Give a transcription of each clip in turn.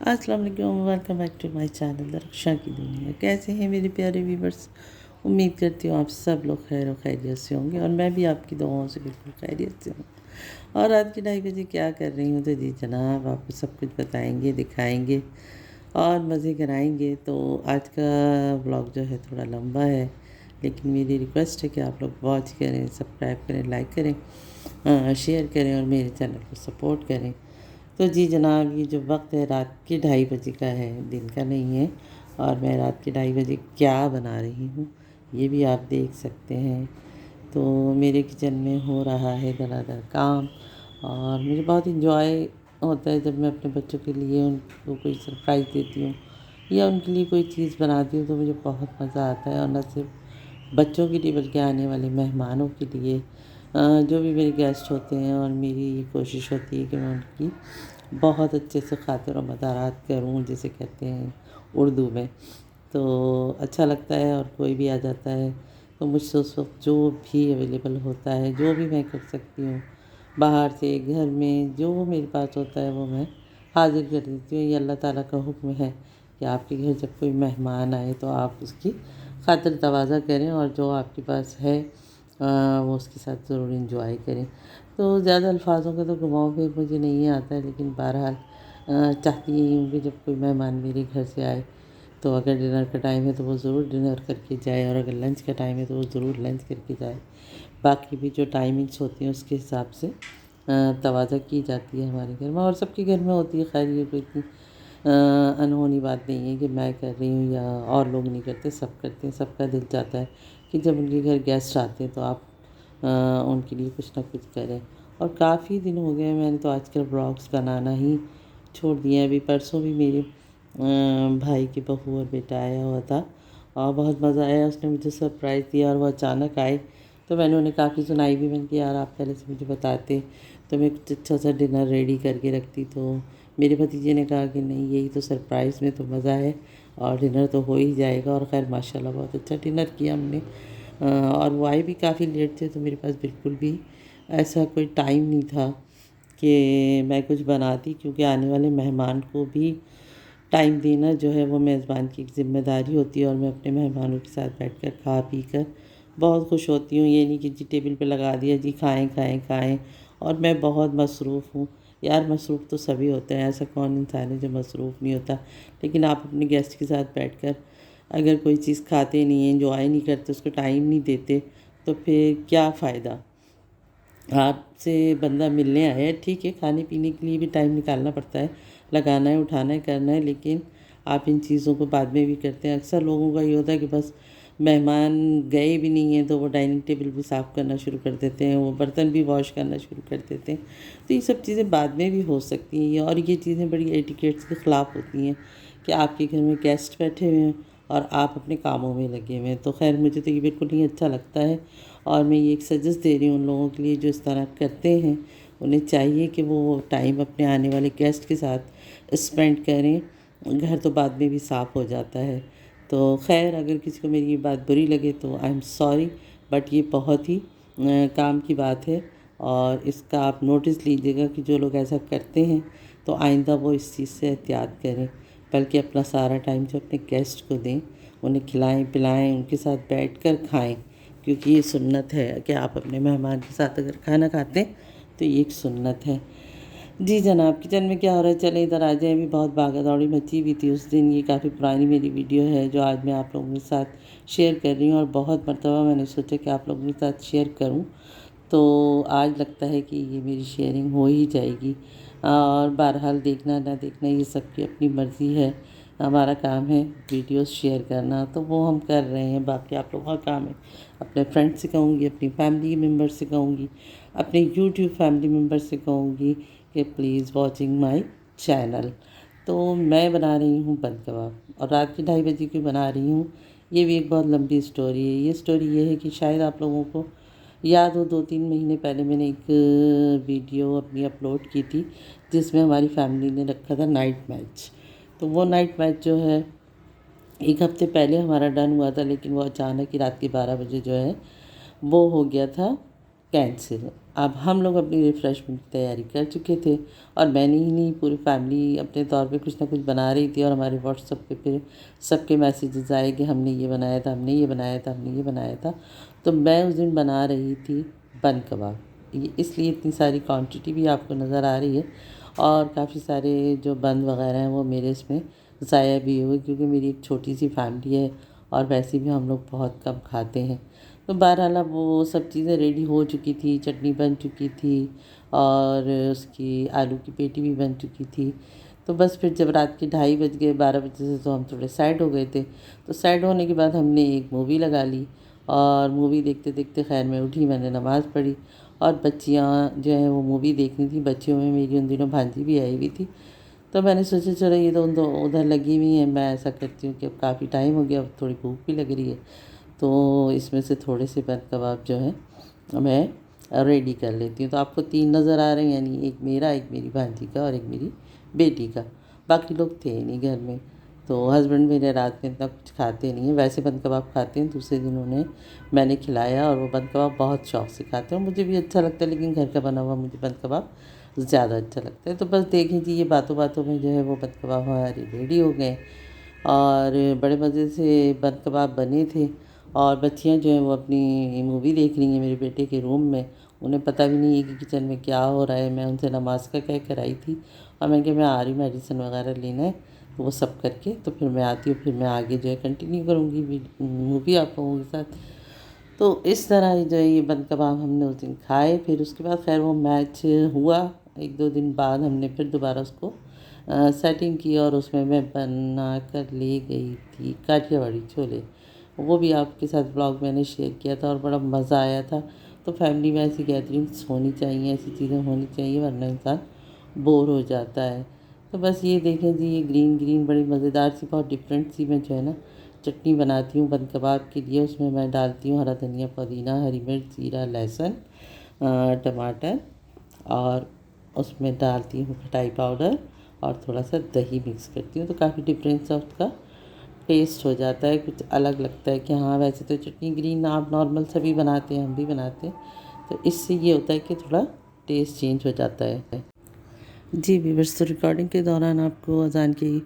अस्सलाम वालेकुम, welcome back to my channel रक्षा की दुनिया। कैसे हैं मेरे प्यारे व्यूवर्स? उम्मीद करती हूँ आप सब लोग खैर और खैरियत से होंगे और मैं भी आपकी दुआओं से बिल्कुल खैरियत से हूँ। और रात के 2:30 बजे क्या कर रही हूँ तो जी जनाब आपको सब कुछ बताएंगे, दिखाएंगे और मज़े कराएंगे। तो आज का व्लॉग जो है थोड़ा लंबा है, लेकिन मेरी रिक्वेस्ट है कि आप लोग वॉच करें, सब्सक्राइब करें, लाइक करें, शेयर करें और मेरे चैनल को सपोर्ट करें। तो जी जनाब, ये जो वक्त है रात के 2:30 बजे का है, दिन का नहीं है। और मैं रात के 2:30 बजे क्या बना रही हूँ ये भी आप देख सकते हैं। तो मेरे किचन में हो रहा है धड़ाधड़ काम और मुझे बहुत इंजॉय होता है जब मैं अपने बच्चों के लिए उनको कोई सरप्राइज़ देती हूँ या उनके लिए कोई चीज़ बनाती हूँ। तो मुझे बहुत मज़ा आता है और न सिर्फ बच्चों के लिए बल्कि आने वाले मेहमानों के लिए, जो भी मेरे गेस्ट होते हैं। और मेरी ये कोशिश होती है कि मैं उनकी बहुत अच्छे से खातिर और मदारात करूँ, जिसे कहते हैं उर्दू में। तो अच्छा लगता है और कोई भी आ जाता है तो मुझसे उस वक्त जो भी अवेलेबल होता है, जो भी मैं कर सकती हूँ बाहर से, घर में जो मेरे पास होता है वो मैं हाज़िर कर देती हूँ। ये अल्लाह ताला का हुक्म है कि आपके घर जब कोई मेहमान आए तो आप उसकी खातिर तवाज़ा करें और जो आपके पास है वो उसके साथ ज़रूर इंजॉय करें। तो ज़्यादा अल्फाज़ों का तो घुमाव फिर मुझे नहीं आता है, लेकिन बहरहाल चाहती यही हूँ कि जब कोई मेहमान मेरे घर से आए तो अगर डिनर का टाइम है तो वो ज़रूर डिनर करके जाए और अगर लंच का टाइम है तो वो ज़रूर लंच करके जाए। बाकी भी जो टाइमिंग्स होती हैं उसके हिसाब से तवाज़ा की जाती है हमारे घर में और सबके घर में होती है। खैर ये कोई इतनी अनहोनी बात नहीं है कि मैं कर रही हूँ या और लोग नहीं करते, सब करते हैं। सबका दिल चाहता है कि जब उनके घर गेस्ट आते हैं तो आप उनके लिए कुछ ना कुछ करें। और काफ़ी दिन हो गए, मैंने तो आजकल ब्लॉग्स बनाना ही छोड़ दिए हैं। अभी परसों भी मेरे भाई की बहू और बेटा आया हुआ था और बहुत मज़ा आया। उसने मुझे सरप्राइज़ दिया और वो अचानक आए तो मैंने उन्हें काफ़ी सुनाई भी। मैंने कहा यार आप पहले से मुझे बताते तो मैं कुछ अच्छा सा डिनर रेडी करके रखती। तो मेरे भतीजे ने कहा कि नहीं, यही तो सरप्राइज़ में तो मज़ा है और डिनर तो हो ही जाएगा। और ख़ैर माशाल्लाह बहुत अच्छा डिनर किया हमने। और वो आए भी काफ़ी लेट थे तो मेरे पास बिल्कुल भी ऐसा कोई टाइम नहीं था कि मैं कुछ बनाती, क्योंकि आने वाले मेहमान को भी टाइम देना जो है वो मेज़बान की एक ज़िम्मेदारी होती है। और मैं अपने मेहमानों के साथ बैठकर खा पी कर बहुत खुश होती हूँ। ये नहीं कि जी टेबल पे लगा दिया, जी खाएं खाएं खाएं। और मैं बहुत मसरूफ़ हूँ यार। मसरूफ़ तो सभी होते हैं, ऐसा कौन इंसान है जो मसरूफ़ नहीं होता। लेकिन आप अपने गेस्ट के साथ बैठकर अगर कोई चीज़ खाते नहीं हैं, एंजॉय नहीं करते, उसको टाइम नहीं देते तो फिर क्या फ़ायदा। आपसे बंदा मिलने आया है, ठीक है, खाने पीने के लिए भी टाइम निकालना पड़ता है, लगाना है, उठाना है, करना है, लेकिन आप इन चीज़ों को बाद में भी करते हैं। अक्सर लोगों का ये होता है कि बस मेहमान गए भी नहीं हैं तो वो डाइनिंग टेबल भी साफ़ करना शुरू कर देते हैं, वो बर्तन भी वॉश करना शुरू कर देते हैं। तो ये सब चीज़ें बाद में भी हो सकती हैं और ये चीज़ें बड़ी एटिकेट्स के ख़िलाफ़ होती हैं कि आपके घर में गेस्ट बैठे हुए हैं और आप अपने कामों में लगे हुए हैं। तो खैर मुझे तो ये बिल्कुल नहीं अच्छा लगता है और मैं ये एक सजेस्ट दे रही हूँ उन लोगों के लिए जो इस तरह करते हैं। उन्हें चाहिए कि वो टाइम अपने आने वाले गेस्ट के साथ स्पेंड करें। घर तो बाद में भी साफ़ हो जाता है। तो खैर अगर किसी को मेरी ये बात बुरी लगे तो आई एम सॉरी, बट ये बहुत ही काम की बात है और इसका आप नोटिस लीजिएगा कि जो लोग ऐसा करते हैं तो आइंदा वो इस चीज़ से एहतियात करें, बल्कि अपना सारा टाइम जो अपने गेस्ट को दें, उन्हें खिलाएं पिलाएं, उनके साथ बैठकर खाएं। क्योंकि ये सुन्नत है कि आप अपने मेहमान के साथ अगर खाना खाते हैं तो ये एक सुन्नत है। जी जनाब, किचन में क्या हो रहा है, चलें इधर आ जाएं। अभी बहुत भागा दौड़ी मची हुई थी उस दिन। ये काफ़ी पुरानी मेरी वीडियो है जो आज मैं आप लोगों के साथ शेयर कर रही हूँ और बहुत मरतबा मैंने सोचा कि आप लोगों के साथ शेयर करूँ, तो आज लगता है कि ये मेरी शेयरिंग हो ही जाएगी। और बहरहाल देखना ना देखना ये सबकी अपनी मर्ज़ी है। हमारा काम है वीडियोस शेयर करना, तो वो हम कर रहे हैं। बाकी आप लोगों का काम है, अपने फ्रेंड्स से कहूँगी, अपनी फैमिली मेम्बर से कहूँगी, अपने यूट्यूब फैमिली मेम्बर से कहूँगी कि प्लीज़ वॉचिंग माय चैनल। तो मैं बना रही हूँ बंद कबाब और रात के 2:30 की बना रही हूँ। ये भी एक बहुत लंबी स्टोरी है। ये स्टोरी ये है कि शायद आप लोगों को याद हो, 2-3 महीने पहले मैंने एक वीडियो अपनी अपलोड की थी जिसमें हमारी फैमिली ने रखा था नाइट मैच। तो वो नाइट मैच जो है 1 हफ़्ते पहले हमारा डन हुआ था, लेकिन वो अचानक ही रात के 12 बजे जो है वो हो गया था कैंसिल। अब हम लोग अपनी रिफ़्रेशमेंट की तैयारी कर चुके थे और मैंने ही नहीं, पूरी फैमिली अपने तौर पे कुछ ना कुछ बना रही थी। और हमारे व्हाट्सएप पे फिर सबके मैसेजेस आए कि हमने ये बनाया था, हमने ये बनाया था, हमने ये बनाया था। तो मैं उस दिन बना रही थी बन कबाब। ये इसलिए इतनी सारी क्वांटिटी भी आपको नज़र आ रही है और काफ़ी सारे जो बन वगैरह हैं वो मेरे इसमें ज़ाया भी हुए, क्योंकि मेरी एक छोटी सी फैमिली है और वैसे भी हम लोग बहुत कम खाते हैं। तो बहरहाल अब वो सब चीज़ें रेडी हो चुकी थी, चटनी बन चुकी थी और उसकी आलू की पेटी भी बन चुकी थी। तो बस फिर जब रात के 2:30 बज गए, 12 बजे से तो हम थोड़े साइड हो गए थे। तो साइड होने के बाद हमने एक मूवी लगा ली और मूवी देखते देखते खैर मैं उठी, मैंने नमाज़ पढ़ी और बच्चियाँ जो हैं वो मूवी देख रही थी। बच्चियों में मेरी उन दिनों भांजी भी आई हुई थी। तो मैंने सोचा चलो ये तो उधर लगी हुई हैं, मैं ऐसा करती हूँ कि अब काफ़ी टाइम हो गया, अब थोड़ी भूख भी लग रही है, तो इसमें से थोड़े से बन कबाब जो हैं मैं रेडी कर लेती हूँ। तो आपको 3 नज़र आ रहे हैं, यानी एक मेरा, एक मेरी भांजी का और एक मेरी बेटी का। बाकी लोग थे नहीं घर में। तो हस्बैंड मेरे रात में इतना कुछ खाते नहीं हैं, वैसे बन कबाब खाते हैं। दूसरे दिन उन्हें मैंने खिलाया और वो बन कबाब बहुत शौक़ से खाते हैं और मुझे भी अच्छा लगता है, लेकिन घर का बना हुआ मुझे बन कबाब ज़्यादा अच्छा लगता है। तो बस देखें जी, ये बातों बातों में जो है वो बन कबाब हमारे रेडी हो गए और बड़े मज़े से बन कबाब बने थे। और बच्चियाँ जो हैं वो अपनी मूवी देख रही हैं मेरे बेटे के रूम में। उन्हें पता भी नहीं है कि किचन में क्या हो रहा है। मैं उनसे नमाज़ का कह कर आई थी और मैं कहा मैं आ रही, मेडिसिन वगैरह लेना है, तो वो सब करके तो फिर मैं आती हूँ, फिर मैं आगे जो है कंटिन्यू करूँगी मूवी आप लोगों के साथ। तो इस तरह जो है ये बन कबाब हमने उस दिन खाए। फिर उसके बाद खैर वो मैच हुआ, 1-2 दिन बाद हमने फिर दोबारा उसको सेटिंग की और उसमें मैं बना कर ले गई थी काठियावाड़ी छोले। वो भी आपके साथ ब्लॉग मैंने शेयर किया था और बड़ा मज़ा आया था। तो फैमिली में ऐसी गैदरिंग्स होनी चाहिए, ऐसी चीज़ें होनी चाहिए, वरना इंसान बोर हो जाता है। तो बस ये देखें जी, ये ग्रीन ग्रीन बड़ी मज़ेदार सी, बहुत डिफरेंट सी मैं जो है ना चटनी बनाती हूँ बन कबाब के लिए। उसमें मैं डालती हूँ हरा धनिया, पुदीना, हरी मिर्च, जीरा, लहसुन, टमाटर और उसमें डालती हूँ खटाई पाउडर और थोड़ा सा दही मिक्स करती हूँ। तो काफ़ी डिफरेंट सा उसका टेस्ट हो जाता है, कुछ अलग लगता है कि हाँ वैसे तो चटनी ग्रीन आप नॉर्मल सभी बनाते हैं, हम भी बनाते हैं, तो इससे ये होता है कि थोड़ा टेस्ट चेंज हो जाता है। जी व्यूअर्स, तो रिकॉर्डिंग के दौरान आपको अज़ान की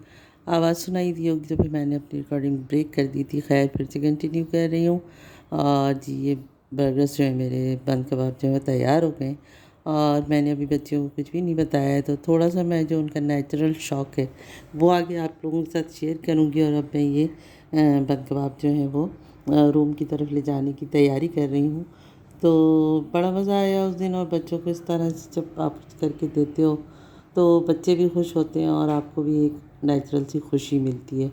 आवाज़ सुनाई दी होगी, तो फिर मैंने अपनी रिकॉर्डिंग ब्रेक कर दी थी। खैर फिर से कंटिन्यू कर रही हूँ। और जी ये बर्गर्स जो है मेरे बन कबाब जो है तैयार हो गए और मैंने अभी बच्चियों को कुछ भी नहीं बताया है, तो थोड़ा सा मैं जो उनका नेचुरल शौक़ है वो आगे आप लोगों के साथ शेयर करूँगी। और अब मैं ये बन कबाब जो है वो रूम की तरफ ले जाने की तैयारी कर रही हूँ। तो बड़ा मज़ा आया उस दिन और बच्चों को इस तरह से जब आप करके देते हो तो बच्चे भी खुश होते हैं और आपको भी एक नेचुरल सी खुशी मिलती है।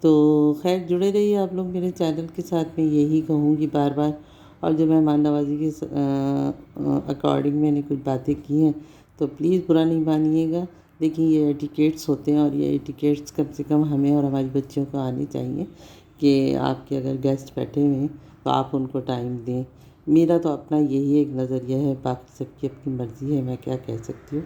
तो खैर जुड़े रहिए आप लोग मेरे चैनल के साथ, में यही कहूँगी बार बार। और जो मेहमान नवाज़ी के अकॉर्डिंग मैंने कुछ बातें की हैं तो प्लीज़ बुरा नहीं मानिएगा। देखिए ये एटिकेट्स होते हैं और ये एटिकेट्स कम से कम हमें और हमारी बच्चियों को आने चाहिए कि आपके अगर गेस्ट बैठे हुए हैं तो आप उनको टाइम दें। मेरा तो अपना यही एक नज़रिया है, बाकी सबकी अपनी मर्ज़ी है, मैं क्या कह सकती हूँ।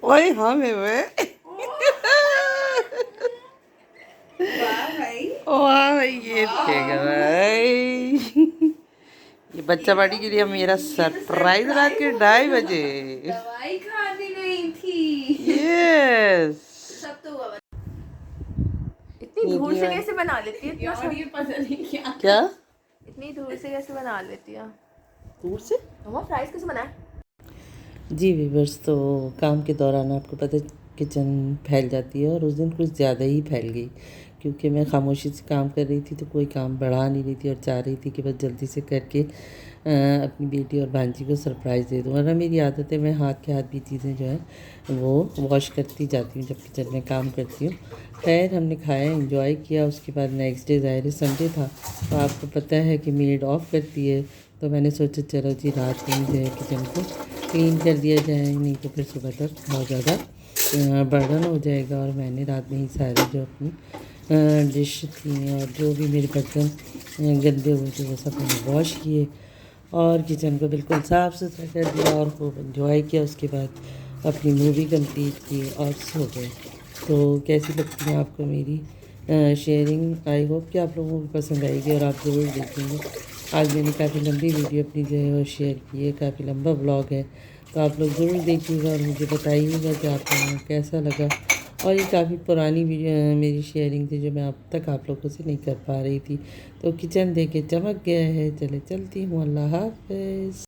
ओए हाँ मैं वाह भाई। वाह ये देखेगा भाई। ये बच्चा पार्टी के लिए मेरा सरप्राइज रात के 2:30 बजे। दवाई खाने गई थी। यस। सब तो हुआ। इतनी धूल से कैसे बना लेती है इतना सब? ये पता नहीं क्या इतनी धूल से कैसे बना लेती है? दूर से? मम्मा फ्राइज कैसे बनाए? जी व्यूअर्स, तो काम के दौरान आपको पता है किचन फैल जाती है, और उस दिन कुछ ज़्यादा ही फैल गई, क्योंकि मैं खामोशी से काम कर रही थी तो कोई काम बढ़ा नहीं रही थी, और चाह रही थी कि बस जल्दी से करके अपनी बेटी और भांजी को सरप्राइज़ दे दूँ। वरना मेरी आदत है, मैं हाथ के हाथ भी चीज़ें जो है वो वॉश करती जाती हूँ जब किचन में काम करती हूँ। खैर हमने खाया, एंजॉय किया। उसके बाद नेक्स्ट डे ज़ाहिर संडे था, तो आपको पता है कि मेड ऑफ करती है, तो मैंने सोचा चलो जी रात में जो है किचन को क्लीन कर दिया जाए, नहीं तो फिर सुबह तक बहुत ज़्यादा बर्डन हो जाएगा। और मैंने रात में ही सारे जो अपनी डिश थी और जो भी मेरे बर्तन गंदे हुए थे वो सब मैंने वॉश किए, और किचन को बिल्कुल साफ़ सुथरा कर दिया, और खूब एंजॉय किया। उसके बाद अपनी मूवी कंप्लीट की और सो गए। तो कैसी लगती है आपको मेरी शेयरिंग? आई होप कि आप लोगों को पसंद आएगी और आप ज़रूर देखेंगे। आज मैंने काफ़ी लंबी वीडियो अपनी जो है वो शेयर की है, काफ़ी लंबा ब्लॉग है, तो आप लोग ज़रूर देखिएगा और मुझे बताइएगा कि आप लोगों को कैसा लगा। और ये काफ़ी पुरानी वीडियो मेरी शेयरिंग थी जो मैं अब तक आप लोगों से नहीं कर पा रही थी। तो किचन देख के चमक गया है। चले चलती हूँ, अल्लाह हाफ़िज़।